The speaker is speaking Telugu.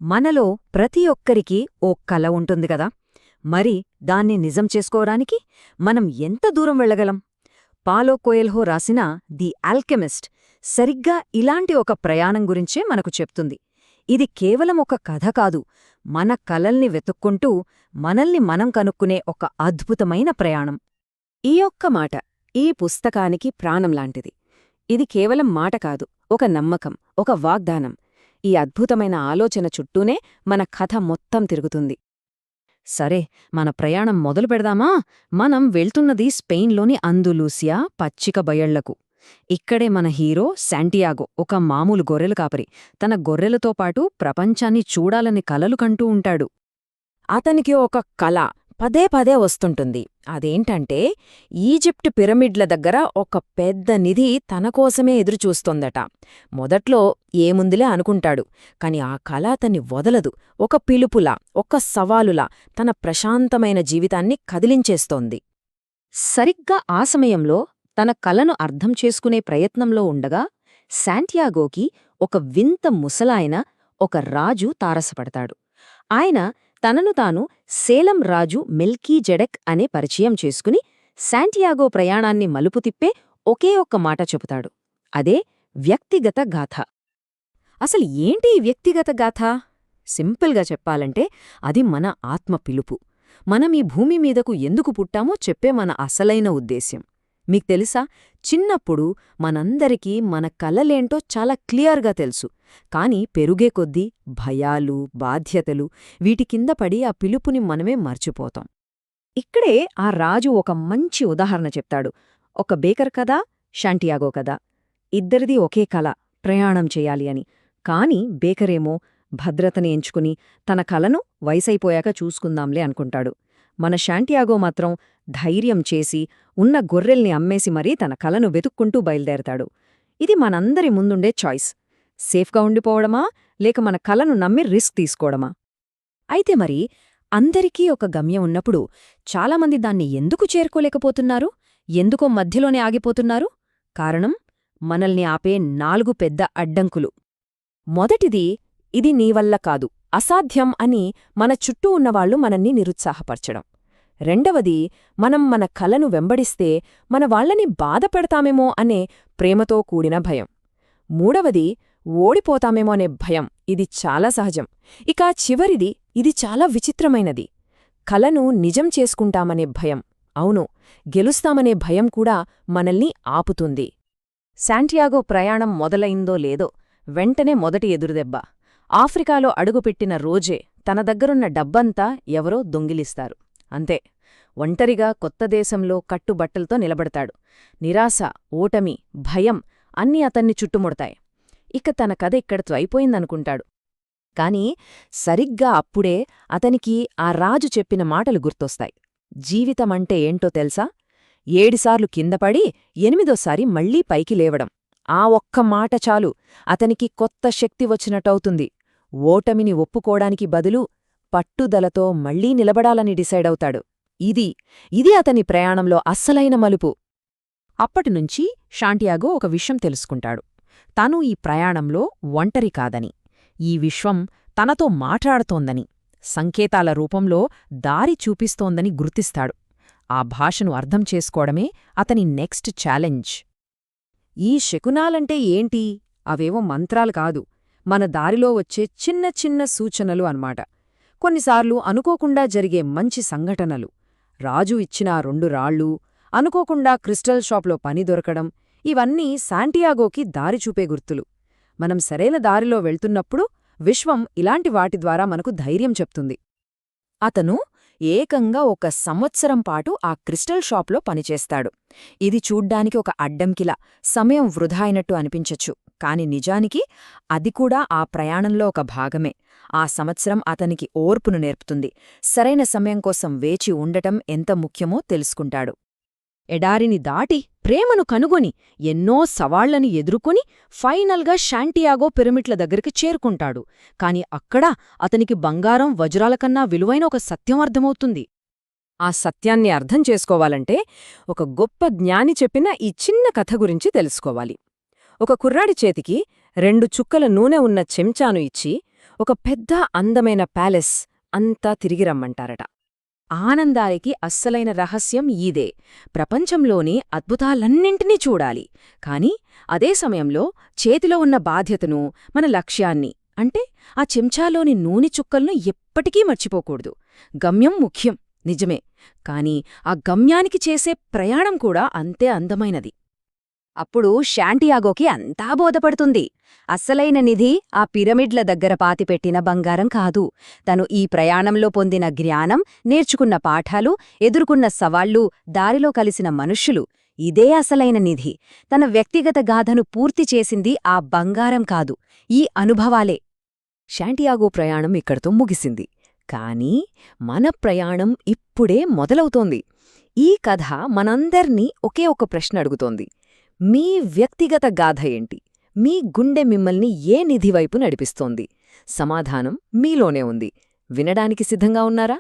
మనలో ప్రతి ఒక్కరికీ ఓ కల ఉంటుంది గదా. మరి దాన్ని నిజం చేసుకోవడానికి మనం ఎంత దూరం వెళ్ళగలం? పాలో కోయెల్హో రాసిన ది ఆల్కెమిస్ట్ సరిగ్గా ఇలాంటి ఒక ప్రయాణం గురించే మనకు చెప్తుంది. ఇది కేవలం ఒక కథ కాదు, మన కలల్ని వెతుక్కుంటూ మనల్ని మనం కనుక్కునే ఒక అద్భుతమైన ప్రయాణం. ఈ ఒక్క మాట ఈ పుస్తకానికి ప్రాణంలాంటిది. ఇది కేవలం మాట కాదు, ఒక నమ్మకం, ఒక వాగ్దానం. ఈ అద్భుతమైన ఆలోచన చుట్టూనే మన కథ మొత్తం తిరుగుతుంది. సరే, మన ప్రయాణం మొదలు పెడదామా? మనం వెళ్తున్నది స్పెయిన్లోని అందులూసియా పచ్చిక బయళ్లకు. ఇక్కడే మన హీరో శాంటియాగో, ఒక మామూలు గొర్రెలు కాపరి, తన గొర్రెలతో పాటు ప్రపంచాన్ని చూడాలని కలలు కంటూ ఉంటాడు. అతనికి ఒక కల పదే పదే వస్తుంటుంది. అదేంటంటే, ఈజిప్ట్ పిరమిడ్ల దగ్గర ఒక పెద్ద నిధి తనకోసమే ఎదురుచూస్తోందట. మొదట్లో ఏముందిలే అనుకుంటాడు, కాని ఆ కల అతన్ని వదలదు. ఒక పిలుపులా, ఒక సవాలులా తన ప్రశాంతమైన జీవితాన్ని కదిలించేస్తోంది. సరిగ్గా ఆ సమయంలో తన కలను అర్థం చేసుకునే ప్రయత్నంలో ఉండగా శాంటియాగోకి ఒక వింత ముసలాయన, ఒక రాజు తారసపడతాడు. ఆయన తనను తాను సేలం రాజు మెల్కీజెడెక్ అనే పరిచయం చేసుకుని శాంటియాగో ప్రయాణాన్ని మలుపు తిప్పే ఒకే ఒక్క మాట చెబుతాడు. అదే వ్యక్తిగత గాథ. అసలు ఏంటి ఈ వ్యక్తిగత గాథ? సింపుల్గా చెప్పాలంటే అది మన ఆత్మ పిలుపు. మనం ఈ భూమి మీదకు ఎందుకు పుట్టామో చెప్పే మన అసలైన ఉద్దేశ్యం. మీకు తెలుసా, చిన్నప్పుడు మనందరికీ మన కలలేంటో చాలా క్లియర్గా తెలుసు. కాని పెరుగే కొద్దీ భయాలు, బాధ్యతలు వీటి కింద పడి ఆ పిలుపుని మనమే మర్చిపోతాం. ఇక్కడే ఆ రాజు ఒక మంచి ఉదాహరణ చెప్తాడు. ఒక బేకర్ కదా, శాంటియాగో కదా. ఇద్దరిదీ ఒకే కల, ప్రయాణం చెయ్యాలి అని. కాని బేకరేమో భద్రతని ఎంచుకుని తన కలను వయసైపోయాక చూసుకుందాంలే అనుకుంటాడు. మన శాంటియాగో మాత్రం ధైర్యం చేసి ఉన్న గొర్రెల్ని అమ్మేసి మరీ తన కలను వెతుక్కుంటూ బయలుదేరతాడు. ఇది మనందరి ముందుండే చాయిస్. సేఫ్గా ఉండిపోవడమా, లేక మన కలను నమ్మి రిస్క్ తీసుకోవడమా? అయితే మరి అందరికీ ఒక గమ్యం ఉన్నప్పుడు చాలామంది దాన్ని ఎందుకు చేరుకోలేకపోతున్నారు? ఎందుకో మధ్యలోనే ఆగిపోతున్నారు? కారణం మనల్ని ఆపే 4 పెద్ద అడ్డంకులు. మొదటిది, ఇది నీవల్ల కాదు, అసాధ్యం అని మన చుట్టూ ఉన్నవాళ్లు మనల్ని నిరుత్సాహపరచడం. రెండవది, మనం మన కలను వెంబడిస్తే మన వాళ్లని బాధపెడతామేమో అనే ప్రేమతో కూడిన భయం. మూడవది, ఓడిపోతామేమో అనే భయం. ఇది చాలా సహజం. ఇక చివరిది, ఇది చాలా విచిత్రమైనది, కలను నిజం చేసుకుంటామనే భయం. అవును, గెలుస్తామనే భయం కూడా మనల్ని ఆపుతుంది. శాంటియాగో ప్రయాణం మొదలైందో లేదో వెంటనే మొదటి ఎదురుదెబ్బ. ఆఫ్రికాలో అడుగుపెట్టిన రోజే తన దగ్గరున్న డబ్బంతా ఎవరో దొంగిలిస్తారు. అంతే, ఒంటరిగా కొత్త దేశంలో కట్టుబట్టలతో నిలబడతాడు. నిరాశ, ఓటమి, భయం అన్నీ అతన్ని చుట్టుముడతాయి. ఇక తన కథ ఇక్కడితో అయిపోయిందనుకుంటాడు. కాని సరిగ్గా అప్పుడే అతనికి ఆ రాజు చెప్పిన మాటలు గుర్తొస్తాయి. జీవితమంటే ఏంటో తెలుసా? 7 సార్లు కిందపడి 8దోసారి మళ్లీ పైకి లేవడం. ఆ ఒక్క మాట చాలు అతనికి కొత్త శక్తి వచ్చినట్టవుతుంది. ఓటమిని ఒప్పుకోడానికి బదులు పట్టుదలతో మళ్లీ నిలబడాలని డిసైడవుతాడు. ఇది అతని ప్రయాణంలో అస్సలైన మలుపు. అప్పటినుంచి శాంటియాగో ఒక విషయం తెలుసుకుంటాడు. తను ఈ ప్రయాణంలో ఒంటరి కాదని, ఈ విశ్వం తనతో మాట్లాడుతోందని, సంకేతాల రూపంలో దారి చూపిస్తోందని గుర్తిస్తాడు. ఆ భాషను అర్థం చేసుకోవడమే అతని నెక్స్ట్ ఛాలెంజ్. ఈ శకునాలంటే ఏంటి? అవేవో మంత్రాలు కాదు, మన దారిలో వచ్చే చిన్న చిన్న సూచనలు అన్నమాట. కొన్నిసార్లు అనుకోకుండా జరిగే మంచి సంఘటనలు. రాజు ఇచ్చిన 2 రాళ్ళు, అనుకోకుండా క్రిస్టల్ షాప్లో పని దొరకడం, ఇవన్నీ శాంటియాగోకి దారి చూపే గుర్తులు. మనం సరైన దారిలో వెళ్తున్నప్పుడు విశ్వం ఇలాంటి వాటి ద్వారా మనకు ధైర్యం చెప్తుంది. అతను ఏకంగా 1 సంవత్సరం పాటు ఆ క్రిస్టల్ షాప్లో పనిచేస్తాడు. ఇది చూడ్డానికి ఒక అడ్డంకిలా, సమయం వృధా అయినట్టు అనిపించచ్చు. కాని నిజానికి అది కూడా ఆ ప్రయాణంలో ఒక భాగమే. ఆ సంవత్సరం అతనికి ఓర్పును నేర్పుతుంది. సరైన సమయం కోసం వేచి ఉండటం ఎంత ముఖ్యమో తెలుసుకుంటాడు. ఎడారిని దాటి ప్రేమను కనుగొని ఎన్నో సవాళ్లని ఎదుర్కొని ఫైనల్గా శాంటియాగో పిరమిడ్ల దగ్గరికి చేరుకుంటాడు. కాని అక్కడ అతనికి బంగారం, వజ్రాలకన్నా విలువైన ఒక సత్యం అర్థమవుతుంది. ఆ సత్యాన్ని అర్థం చేసుకోవాలంటే ఒక గొప్ప జ్ఞాని చెప్పిన ఈ చిన్న కథ గురించి తెలుసుకోవాలి. ఒక కుర్రాడి చేతికి 2 చుక్కల నూనె ఉన్న చెంచాను ఇచ్చి ఒక పెద్ద అందమైన ప్యాలెస్ అంతా తిరిగి రమ్మంటారట. ఆనందానికి అస్సలైన రహస్యం ఈదే. ప్రపంచంలోని అద్భుతాలన్నింటినీ చూడాలి, కాని అదే సమయంలో చేతిలో ఉన్న బాధ్యతను, మన లక్ష్యాన్ని అంటే ఆ చెంచాలోని నూనె చుక్కలను ఎప్పటికీ మర్చిపోకూడదు. గమ్యం ముఖ్యం, నిజమే, కాని ఆ గమ్యానికి చేసే ప్రయాణం కూడా అంతే అందమైనది. అప్పుడు శాంటియాగోకి అంతా బోధపడుతుంది. అస్సలైన నిధి ఆ పిరమిడ్ల దగ్గర పాతిపెట్టిన బంగారం కాదు. తను ఈ ప్రయాణంలో పొందిన జ్ఞానం, నేర్చుకున్న పాఠాలు, ఎదుర్కొన్న సవాళ్లు, దారిలో కలిసిన మనుష్యులు, ఇదే అసలైన నిధి. తన వ్యక్తిగత గాథను పూర్తి చేసింది ఆ బంగారం కాదు, ఈ అనుభవాలే. శాంటియాగో ప్రయాణం ఇక్కడితో ముగిసింది. కానీ మన ప్రయాణం ఇప్పుడే మొదలవుతోంది. ఈ కథ మనందర్నీ ఒకే ఒక ప్రశ్న అడుగుతోంది. మీ వ్యక్తిగత గాథ ఏంటి? మీ గుండె మిమ్మల్ని ఏ నిధివైపు నడిపిస్తోంది? సమాధానం మీలోనే ఉంది. వినడానికి సిద్ధంగా ఉన్నారా?